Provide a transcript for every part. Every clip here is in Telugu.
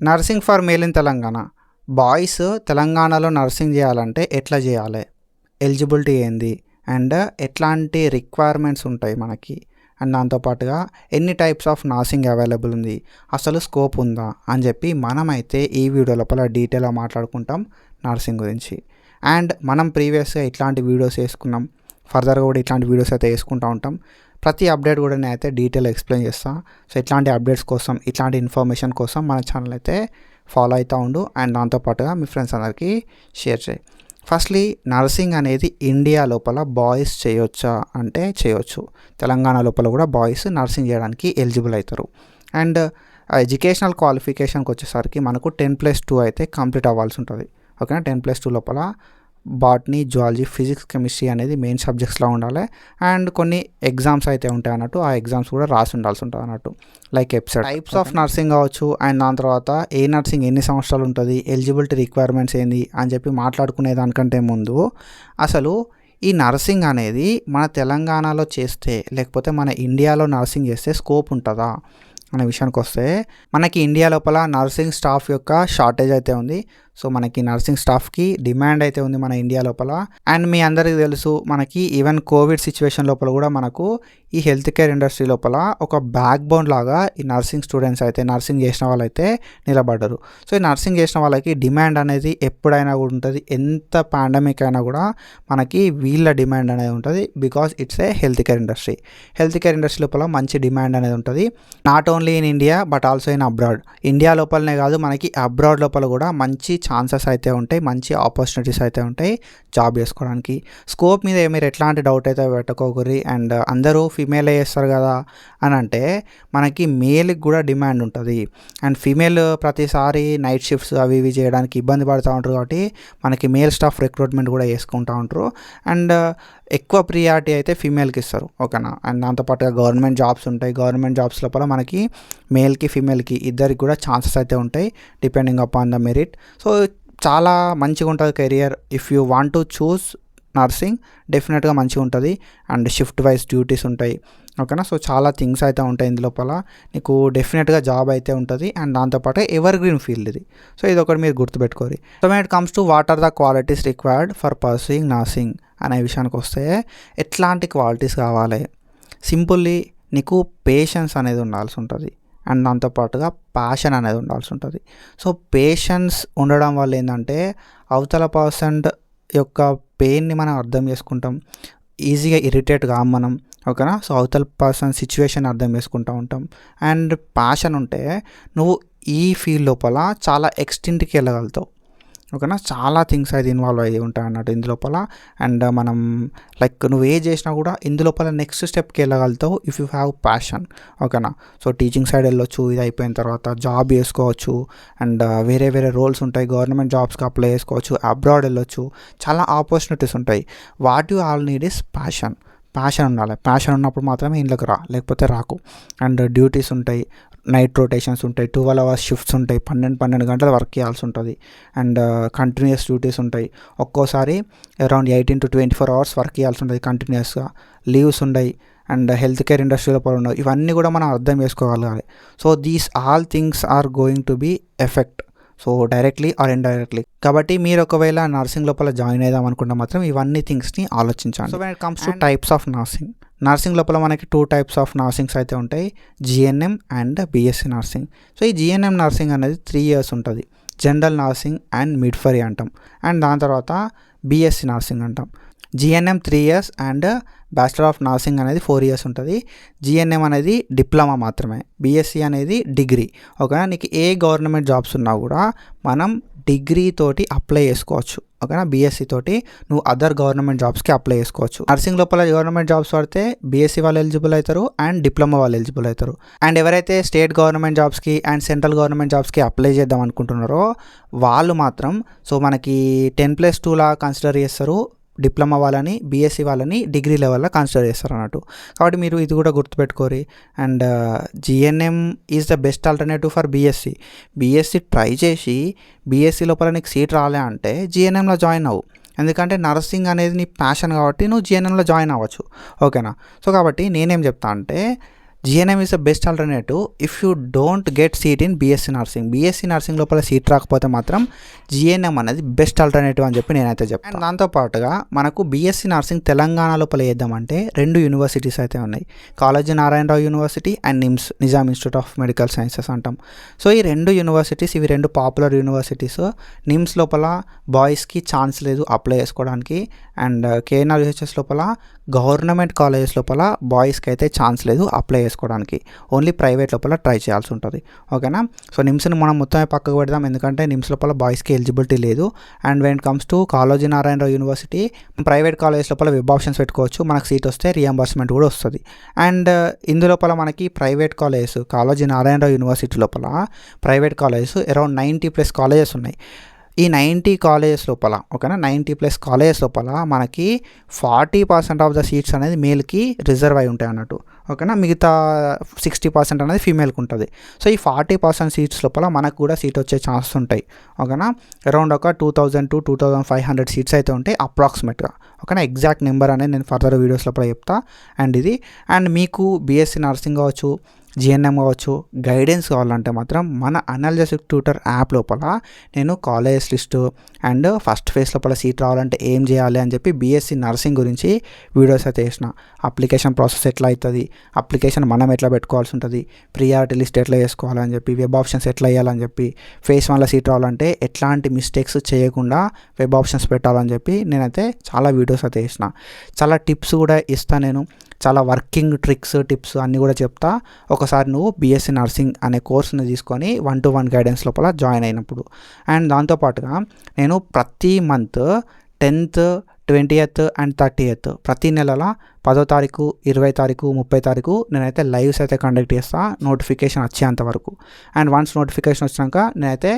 Nursing for male in Telangana. Boys తెలంగాణలో నర్సింగ్ చేయాలంటే ఎట్లా చేయాలి? ఎలిజిబిలిటీ ఏంది? అండ్ ఎట్లాంటి రిక్వైర్మెంట్స్ ఉంటాయి మనకి? అండ్ దాంతో పాటుగా ఎన్ని టైప్స్ ఆఫ్ నర్సింగ్ అవైలబుల్ ఉంది? అసలు స్కోప్ ఉందా? అని చెప్పి మనమైతే ఈ వీడియో లోపల డీటెయిల్గా మాట్లాడుకుంటాం నర్సింగ్ గురించి. అండ్ మనం ప్రీవియస్గా ఇట్లాంటి వీడియోస్ వేసుకున్నాం, ఫర్దర్గా కూడా ఇట్లాంటి వీడియోస్ అయితే వేసుకుంటూ ఉంటాం. ప్రతి అప్డేట్ కూడా నేను అయితే డీటెయిల్ ఎక్స్ప్లెయిన్ చేస్తాను. సో ఇట్లాంటి అప్డేట్స్ కోసం, ఇట్లాంటి ఇన్ఫర్మేషన్ కోసం మన ఛానల్ అయితే ఫాలో అవుతూ ఉండు. అండ్ దాంతోపాటుగా మీ ఫ్రెండ్స్ అందరికీ షేర్ చేయి. ఫస్ట్లీ, నర్సింగ్ అనేది ఇండియా లోపల బాయ్స్ చేయొచ్చా అంటే చేయొచ్చు. తెలంగాణ లోపల కూడా బాయ్స్ నర్సింగ్ చేయడానికి ఎలిజిబుల్ అవుతారు. అండ్ ఎడ్యుకేషనల్ క్వాలిఫికేషన్కి వచ్చేసరికి మనకు 10+2 అయితే కంప్లీట్ అవ్వాల్సి ఉంటుంది. ఓకేనా? 10+2 లోపల బాటనీ, జువాలజీ, ఫిజిక్స్, కెమిస్ట్రీ అనేది మెయిన్ సబ్జెక్ట్స్లో ఉండాలి. అండ్ కొన్ని ఎగ్జామ్స్ అయితే ఉంటాయి అన్నట్టు, ఆ ఎగ్జామ్స్ కూడా రాసి ఉండాల్సి ఉంటుంది అన్నట్టు. Like EAPCET types of nursing కావచ్చు. అండ్ దాని తర్వాత ఏ నర్సింగ్ ఎన్ని సంవత్సరాలు ఉంటుంది, ఎలిజిబిలిటీ రిక్వైర్మెంట్స్ ఏంది అని చెప్పి మాట్లాడుకునే దానికంటే ముందు అసలు ఈ నర్సింగ్ అనేది మన తెలంగాణలో చేస్తే, లేకపోతే మన ఇండియాలో నర్సింగ్ చేస్తే స్కోప్ ఉంటుందా అనే విషయానికి వస్తే, మనకి ఇండియా లోపల నర్సింగ్ స్టాఫ్ యొక్క షార్టేజ్ అయితే ఉంది. సో మనకి నర్సింగ్ స్టాఫ్కి డిమాండ్ అయితే ఉంది మన ఇండియా లోపల. అండ్ మీ అందరికీ తెలుసు, మనకి ఈవెన్ కోవిడ్ సిచ్యువేషన్ లోపల కూడా మనకు ఈ హెల్త్ కేర్ ఇండస్ట్రీ లోపల ఒక బ్యాక్ బోన్ లాగా ఈ నర్సింగ్ స్టూడెంట్స్ అయితే, నర్సింగ్ చేసిన వాళ్ళైతే నిలబడ్డారు. సో ఈ నర్సింగ్ చేసిన వాళ్ళకి డిమాండ్ అనేది ఎప్పుడైనా కూడా ఉంటుంది. ఎంత పాండమిక్ అయినా కూడా మనకి వీళ్ళ డిమాండ్ అనేది ఉంటుంది. Because it's a health care industry. Health care industry లోపల మంచి డిమాండ్ అనేది ఉంటుంది. Not only in India but also in abroad. India లోపలనే కాదు, మనకి అబ్రాడ్ లోపల కూడా మంచి ఛాన్సెస్ అయితే ఉంటాయి, మంచి ఆపర్చునిటీస్ అయితే ఉంటాయి జాబ్ చేసుకోవడానికి. స్కోప్ మీద మీరు ఎట్లాంటి డౌట్ అయితే పెట్టుకోకూరి. అండ్ అందరూ ఫీమేలే చేస్తారు కదా అని అంటే, మనకి మేల్కి కూడా డిమాండ్ ఉంటుంది. అండ్ ఫీమేల్ ప్రతిసారి నైట్ షిఫ్ట్స్ అవి ఇవి చేయడానికి ఇబ్బంది పడుతూ ఉంటారు. కాబట్టి మనకి మేల్ స్టాఫ్ రిక్రూట్మెంట్ కూడా చేసుకుంటూ ఉంటారు. అండ్ ఎక్కువ ప్రియారిటీ అయితే ఫీమేల్కి ఇస్తారు. ఓకేనా? అండ్ దాంతోపాటుగా గవర్నమెంట్ జాబ్స్ ఉంటాయి. గవర్నమెంట్ జాబ్స్ లోపల మనకి మేల్కి ఫీమేల్కి ఇద్దరికి కూడా ఛాన్సెస్ అయితే ఉంటాయి depending upon the merit. So చాలా మంచిగా ఉంటుంది career. If you want to choose nursing, డెఫినెట్గా మంచిగా ఉంటుంది. అండ్ షిఫ్ట్ వైజ్ డ్యూటీస్ ఉంటాయి. ఓకేనా? సో చాలా థింగ్స్ అయితే ఉంటాయి ఇందులోపల. నీకు డెఫినెట్గా జాబ్ అయితే ఉంటుంది. అండ్ దాంతోపాటు ఎవర్ గ్రీన్ ఫీల్డ్ ఇది. సో ఇది ఒకటి మీరు గుర్తుపెట్టుకోరు. So when it comes to what are the qualities required for pursuing nursing అనే విషయానికి వస్తే, ఎట్లాంటి క్వాలిటీస్ కావాలి? సింపుల్లీ నీకు పేషెన్స్ అనేది ఉండాల్సి ఉంటుంది. అండ్ దాంతోపాటుగా ప్యాషన్ అనేది ఉండాల్సి ఉంటుంది. సో పేషెన్స్ ఉండడం వల్ల ఏంటంటే, అవతల పర్సన్ యొక్క పెయిన్ని మనం అర్థం చేసుకుంటాం, ఈజీగా ఇరిటేట్ కాం మనం. ఓకేనా? సో అవతల పర్సన్ సిచ్యువేషన్ అర్థం చేసుకుంటూ ఉంటాం. అండ్ ప్యాషన్ ఉంటే నువ్వు ఈ ఫీల్డ్ లోపల చాలా ఎక్స్టెంట్కి వెళ్ళగలుగుతావు. ఓకేనా? చాలా థింగ్స్ అయితే ఇన్వాల్వ్ అయ్యి ఉంటాయి అన్నట్టు ఇందులోపల. అండ్ మనం లైక్ నువ్వు ఏ చేసినా కూడా ఇందులోపల నెక్స్ట్ స్టెప్కి వెళ్ళగలుగుతావు ఇఫ్ యూ హ్యావ్ ప్యాషన్. ఓకేనా? సో టీచింగ్ సైడ్ వెళ్ళొచ్చు, ఇది అయిపోయిన తర్వాత జాబ్ చేసుకోవచ్చు. అండ్ వేరే వేరే రోల్స్ ఉంటాయి, గవర్నమెంట్ జాబ్స్కి అప్లై చేసుకోవచ్చు, అబ్రాడ్ వెళ్ళొచ్చు, చాలా ఆపర్చునిటీస్ ఉంటాయి. What you all need is passion. Passion ఉండాలి. ప్యాషన్ ఉన్నప్పుడు మాత్రమే ఇంట్లోకి రా, లేకపోతే రాకు. అండ్ డ్యూటీస్ ఉంటాయి, నైట్ రొటేషన్స్ ఉంటాయి, 12 hours షిఫ్ట్స్ ఉంటాయి, 12 గంటలు వర్క్ చేయాల్సి ఉంటుంది. అండ్ కంటిన్యూస్ డ్యూటీస్ ఉంటాయి. ఒక్కోసారి అరౌండ్ 18 to 24 hours వర్క్ చేయాల్సి ఉంటుంది కంటిన్యూస్గా. లీవ్స్ ఉన్నాయి. అండ్ హెల్త్ కేర్ ఇండస్ట్రీలో ఉండవు. ఇవన్నీ కూడా మనం అర్థం చేసుకోగలగాలి. So these all things are going to be effect, so directly or indirectly. కాబట్టి మీరు ఒకవేళ నర్సింగ్ లోపల జాయిన్ అయిదాం అనుకుంటే మాత్రం ఇవన్నీ థింగ్స్ని ఆలోచించండి. So when it comes to types of nursing, nursing లోపల మనకి 2 types ఆఫ్ నర్సింగ్స్ అయితే ఉంటాయి, GNM and BSc nursing. So ఈ జిఎన్ఎం నర్సింగ్ అనేది 3 years ఉంటుంది. జనరల్ నర్సింగ్ అండ్ మిడ్ఫరీ అంటాం. అండ్ దాని తర్వాత బిఎస్సి నర్సింగ్ అంటాం. GNM 3 years and bachelor of nursing అనేది 4 years ఉంటుంది. జిఎన్ఎం అనేది డిప్లొమా మాత్రమే, బిఎస్సి అనేది డిగ్రీ. ఓకేనా? నీకు ఏ గవర్నమెంట్ జాబ్స్ ఉన్నా కూడా మనం డిగ్రీ తోటి అప్లై చేసుకోవచ్చు. ఓకేనా? బీఎస్సీ తోటి నువ్వు అదర్ గవర్నమెంట్ జాబ్స్కి అప్లై చేసుకోవచ్చు. నర్సింగ్ లోపల గవర్నమెంట్ జాబ్స్ పడితే బీఎస్సీ వాళ్ళు ఎలిజిబుల్ అవుతారు అండ్ డిప్లొమా వాళ్ళు ఎలిజిబుల్ అవుతారు. అండ్ ఎవరైతే స్టేట్ గవర్నమెంట్ జాబ్స్కి అండ్ సెంట్రల్ గవర్నమెంట్ జాబ్స్కి అప్లై చేద్దాం అనుకుంటున్నారో వాళ్ళు మాత్రం సో మనకి 10+2 లా కన్సిడర్ చేస్తారు. డిప్లొమా వాళ్ళని, బీఎస్సీ వాళ్ళని డిగ్రీ లెవెల్లో కన్సిడర్ చేస్తారు అన్నట్టు. కాబట్టి మీరు ఇది కూడా గుర్తుపెట్టుకోరి. And GNM is the best alternative for BSc. BSc try చేసి బీఎస్సీ లోపల నీకు సీట్ రాలే అంటే జిఎన్ఎంలో జాయిన్ అవ్వు. ఎందుకంటే నర్సింగ్ అనేది నీ ప్యాషన్ కాబట్టి నువ్వు జిఎన్ఎంలో జాయిన్ అవ్వచ్చు. ఓకేనా? సో కాబట్టి నేనేం చెప్తా అంటే, GNM is the best alternative if you don't get seat in BSc nursing. BSc nursing లోపల సీట్ రాకపోతే మాత్రం జిఎన్ఎం అనేది బెస్ట్ ఆల్టర్నేటివ్ అని చెప్పి నేనైతే చెప్తాను. అండ్ దాంతోపాటుగా మనకు బీఎస్సీ నర్సింగ్ తెలంగాణ లోపల వేద్దామంటే 2 యూనివర్సిటీస్ అయితే ఉన్నాయి, Kaloji Narayanarao university and NIMS, Nizam institute of medical sciences అంటాం. సో ఈ 2 యూనివర్సిటీస్, ఇవి 2 పాపులర్ యూనివర్సిటీస్. నిమ్స్ లోపల బాయ్స్కి ఛాన్స్ లేదు అప్లై చేసుకోవడానికి, అండ్ కేఎన్ఆర్ యూహెచ్ఎస్ లోపల గవర్నమెంట్ కాలేజెస్ లోపల బాయ్స్కి అయితే ఛాన్స్ లేదు అప్లై చేసుకోవడానికి, ఓన్లీ ప్రైవేట్ లోపల ట్రై చేయాల్సి ఉంటుంది. ఓకేనా. సో నిమ్స్ని మనం మొత్తమే పక్కకు పెడదాం, ఎందుకంటే నిమ్స్ లోపల బాయ్స్కి ఎలిజిబిలిటీ లేదు. And when it comes to Kaloji Narayanarao university, private college లోపల వెబ్ ఆప్షన్స్ పెట్టుకోవచ్చు, మనకు సీట్ వస్తే రియంబర్స్మెంట్ కూడా వస్తుంది. అండ్ ఇందులోపల మనకి private colleges, Kaloji Narayanarao university లోపల ప్రైవేట్ కాలేజెస్ అరౌండ్ 90+ కాలేజెస్ ఉన్నాయి. ఈ 90 కాలేజెస్ లోపల, ఓకేనా, 90+ కాలేజెస్ లోపల మనకి 40% ఆఫ్ ద సీట్స్ అనేది మేల్కి రిజర్వ్ అయి ఉంటాయి అన్నట్టు. ఓకేనా. మిగతా 60% అనేది ఫీమేల్కి ఉంటుంది. సో ఈ 40% సీట్స్ లోపల మనకు కూడా సీట్ వచ్చే ఛాన్సెస్ ఉంటాయి. ఓకేనా. అరౌండ్ ఒక 2000 to 2500 సీట్స్ అయితే ఉంటాయి అప్రాక్సిమేట్గా. ఓకేనా. ఎగ్జాక్ట్ నెంబర్ అనేది నేను ఫర్దర్ వీడియోస్ లోపల చెప్తా. అండ్ ఇది, అండ్ మీకు బీఎస్సీ నర్సింగ్ కావచ్చు, జిఎన్ఎం కావచ్చు, గైడెన్స్ కావాలంటే మాత్రం మన అనాలిసిస్ ట్యూటర్ యాప్ లోపల నేను colleges list and first phase లోపల సీట్ రావాలంటే ఏం చేయాలి అని చెప్పి బీఎస్సీ నర్సింగ్ గురించి వీడియోస్ అయితే వేసిన. అప్లికేషన్ ప్రాసెస్ ఎట్లా అవుతుంది, అప్లికేషన్ మనం ఎట్లా పెట్టుకోవాల్సి ఉంటుంది, ప్రియారిటీ లిస్ట్ ఎట్లా చేసుకోవాలని చెప్పి, వెబ్ ఆప్షన్స్ ఎట్లా వేయాలని చెప్పి, ఫేజ్ 1లో సీట్ రావాలంటే ఎట్లాంటి మిస్టేక్స్ చేయకుండా వెబ్ ఆప్షన్స్ పెట్టాలని చెప్పి నేనైతే చాలా వీడియోస్ అయితే వేసిన. చాలా టిప్స్ కూడా ఇస్తాను నేను, చాలా వర్కింగ్ ట్రిక్స్, టిప్స్ అన్నీ కూడా చెప్తా. ఒకసారి నువ్వు బీఎస్సీ నర్సింగ్ అనే కోర్సుని తీసుకొని 1-to-1 గైడెన్స్ లోపల జాయిన్ అయినప్పుడు. అండ్ దాంతోపాటుగా నేను ప్రతి month 10th, 20th and 30th ప్రతి నెలల 10వ తారీఖు, 20వ తారీఖు, 30వ తారీఖు నేనైతే లైవ్స్ అయితే కండక్ట్ చేస్తా, నోటిఫికేషన్ వచ్చేంత వరకు. అండ్ వన్స్ నోటిఫికేషన్ వచ్చినాక నేనైతే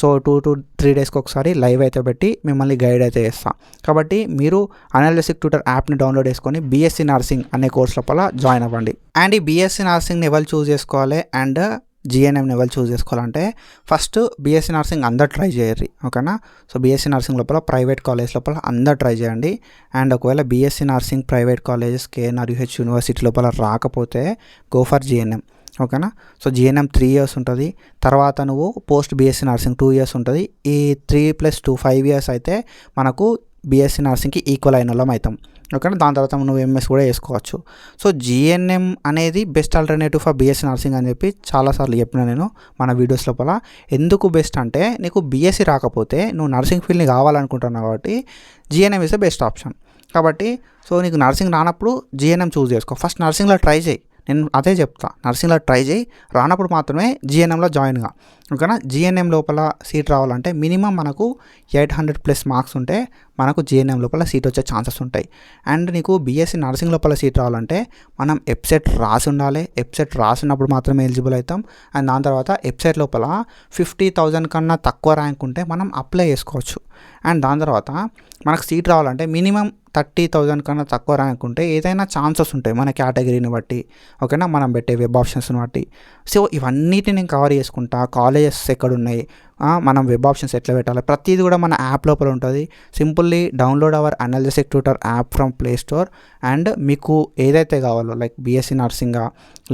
2 to 3 డేస్కి ఒకసారి లైవ్ అయితే పెట్టి మిమ్మల్ని గైడ్ అయితే చేస్తాను. కాబట్టి మీరు అనాలిసిస్ ట్యూటర్ యాప్ని డౌన్లోడ్ చేసుకొని బీఎస్సీ నర్సింగ్ అనే కోర్స్ లోపల జాయిన్ అవ్వండి. అండ్ ఈ బీఎస్సీ నర్సింగ్ని ఎవరు చూస్ చేసుకోవాలి అండ్ జిఎన్ఎంని ఎవరు చూస్ చేసుకోవాలంటే, ఫస్ట్ బీఎస్సీ నర్సింగ్ అందరు ట్రై చేయరు. ఓకేనా. సో బీఎస్సీ నర్సింగ్ లోపల ప్రైవేట్ కాలేజ్ లోపల అందరు ట్రై చేయండి. అండ్ ఒకవేళ BSc nursing private colleges KNR యూహెచ్ university లోపల రాకపోతే గో ఫర్ జిఎన్ఎం. ఓకేనా. సో జిఎన్ఎం 3 years ఉంటుంది, తర్వాత నువ్వు పోస్ట్ బీఎస్సీ నర్సింగ్ 2 years ఉంటుంది. ఈ 3+2 5 years అయితే మనకు బీఎస్సీ నర్సింగ్కి ఈక్వల్ అయిన వాళ్ళం అవుతాం. ఓకేనా. దాని తర్వాత నువ్వు ఎంఎస్ కూడా వేసుకోవచ్చు. సో జిఎన్ఎం అనేది best alternative for BSc nursing అని చెప్పి చాలాసార్లు చెప్పిన నేను మన వీడియోస్ లోపల. ఎందుకు బెస్ట్ అంటే, నీకు బీఎస్సీ రాకపోతే నువ్వు నర్సింగ్ ఫీల్డ్ని కావాలనుకుంటున్నావు కాబట్టి GNM is the best option. కాబట్టి సో నీకు నర్సింగ్ రానప్పుడు జిఎన్ఎం చూస్ చేసుకో, ఫస్ట్ నర్సింగ్లో ట్రై చేయి. నేను అదే చెప్తా, నర్సింగ్లో ట్రై చేయి, రానప్పుడు మాత్రమే జిఎన్ఎంలో జాయిన్గా. ఓకేనా. జిఎన్ఎం లోపల సీట్ రావాలంటే మినిమం మనకు 800+ మార్క్స్ ఉంటే మనకు జిఎన్ఎం లోపల సీట్ వచ్చే ఛాన్సెస్ ఉంటాయి. అండ్ నీకు బీఎస్సీ నర్సింగ్ లోపల సీట్ రావాలంటే మనం వెబ్సైట్ రాసి ఉండాలి, వెబ్సైట్ రాసినప్పుడు మాత్రమే ఎలిజిబుల్ అవుతాం. అండ్ దాని తర్వాత వెబ్సైట్ లోపల 50,000 కన్నా తక్కువ ర్యాంక్ ఉంటే మనం అప్లై చేసుకోవచ్చు. అండ్ దాని తర్వాత మనకు సీట్ రావాలంటే మినిమం 30,000 కన్నా తక్కువ ర్యాంక్ ఉంటే ఏదైనా ఛాన్సెస్ ఉంటాయి మన కేటగిరీని బట్టి. ఓకేనా. మనం పెట్టే వెబ్ ఆప్షన్స్ని బట్టి. సో ఇవన్నిటిని నేను కవర్ చేసుకుంటా, కాలేజెస్ ఎక్కడున్నాయి, మనం వెబ్ ఆప్షన్స్ ఎట్లా పెట్టాలి, ప్రతిదీ కూడా మన యాప్ లోపల ఉంటుంది. Simply download hour analysis tutor app from play store. And మీకు ఏదైతే కావాలో, లైక్ బీఎస్సీ నర్సింగా,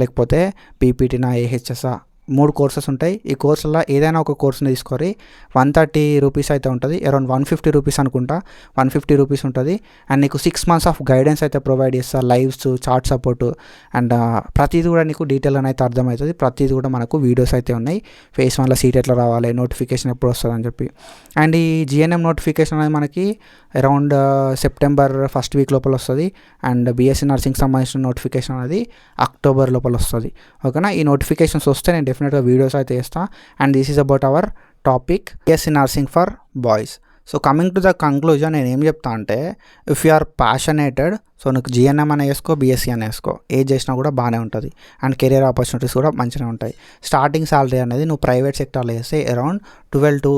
లేకపోతే పీపీటీనా, ఏహెచ్ఎస్ఆ, 3 కోర్సెస్ ఉంటాయి. ఈ కోర్సుల్లో ఏదైనా ఒక కోర్సుని తీసుకొని 130 రూపీస్ అయితే ఉంటుంది, అరౌండ్ 150 రూపీస్ అనుకుంటా, 150 రూపీస్ ఉంటుంది. అండ్ నీకు 6 months ఆఫ్ గైడెన్స్ అయితే ప్రొవైడ్ చేస్తా, లైవ్స్, చార్ట్ సపోర్టు, అండ్ ప్రతిదీ కూడా నీకు డీటెయిల్ అయితే అర్థమవుతుంది. ప్రతిదీ కూడా మనకు వీడియోస్ అయితే ఉన్నాయి, ఫేజ్ 1లో సీట్ ఎట్లా రావాలి, నోటిఫికేషన్ ఎప్పుడు వస్తుంది అని చెప్పి. అండ్ ఈ జిఎన్ఎం నోటిఫికేషన్ అనేది మనకి అరౌండ్ సెప్టెంబర్ 1st week లోపల వస్తుంది. అండ్ బీఎస్సీ నర్సింగ్ సంబంధించిన నోటిఫికేషన్ అనేది అక్టోబర్ లోపల వస్తుంది. ఓకేనా. ఈ నోటిఫికేషన్స్ వస్తే నేను డెఫినెట్గా వీడియోస్ అయితే చేస్తాను. And this is about our topic BSc nursing for boys. So coming to the conclusion, నేను ఏం చెప్తా అంటే, if you are passionated, so నీకు జిఎన్ఎం అని వేసుకో, బీఎస్సీ అని వేసుకో, ఏది చేసినా కూడా బాగానే ఉంటుంది. అండ్ కెరీర్ ఆపర్చునిటీస్ కూడా మంచిగా ఉంటాయి. స్టార్టింగ్ సాలరీ అనేది నువ్వు ప్రైవేట్ సెక్టార్లో వేస్తే అరౌండ్ 12 to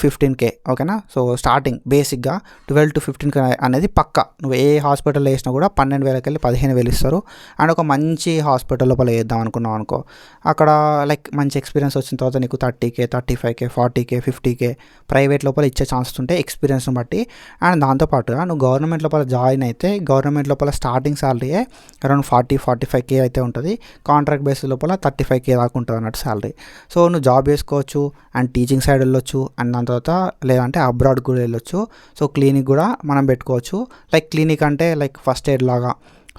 15K ఓకేనా. సో స్టార్టింగ్ బేసిక్గా 12 to 15K అనేది పక్కా. నువ్వు ఏ హాస్పిటల్లో వేసినా కూడా 12,000 వెళ్ళి 15,000 ఇస్తారు. అండ్ ఒక మంచి హాస్పిటల్ లోపల వేద్దాం అనుకున్నావు అనుకో, అక్కడ లైక్ మంచి ఎక్స్పీరియన్స్ వచ్చిన తర్వాత నీకు 30K 35K 40K 50K private లోపల ఇచ్చే ఛాన్సెస్ ఉంటాయి ఎక్స్పీరియన్స్ని బట్టి. అండ్ దాంతోపాటుగా నువ్వు గవర్నమెంట్ లోపల జాయిన్ అయితే గవర్నమెంట్ లోపల స్టార్టింగ్ శాలరీయే అరౌండ్ 40-45K అయితే ఉంటుంది. కాంట్రాక్ట్ బేసిస్ లోపల 35K దాకా ఉంటుంది అన్నట్టు శాలరీ. సో నువ్వు జాబ్ చేసుకోవచ్చు అండ్ టీచింగ్ సైడ్ వెళ్ళొచ్చు. అండ్ దాని తర్వాత లేదంటే అబ్రాడ్ కూడా వెళ్ళొచ్చు. సో క్లినిక్ కూడా మనం పెట్టుకోవచ్చు. లైక్ క్లినిక్ అంటే లైక్ ఫస్ట్ ఎయిడ్ లాగా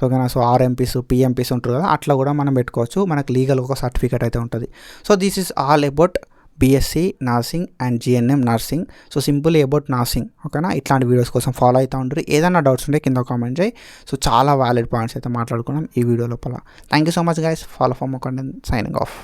ఓకేనా. సో ఆర్ఎంపీస్ పిఎంపీస్ ఉంటారు కదా, అట్లా కూడా మనం పెట్టుకోవచ్చు. మనకు లీగల్ ఒక సర్టిఫికేట్ అయితే ఉంటుంది. So this is all about BSc nursing and GNM nursing. So simply about nursing ఓకేనా. ఇట్లాంటి వీడియోస్ కోసం ఫాలో అవుతూ ఉంటారు. ఏదైనా డౌట్స్ ఉంటే కింద కామెంట్ చేయి. సో చాలా వ్యాలిడ్ పాయింట్స్ అయితే మాట్లాడుకున్నాం ఈ వీడియో లోపల. Thank you so much guys. Follow for more content. Signing off.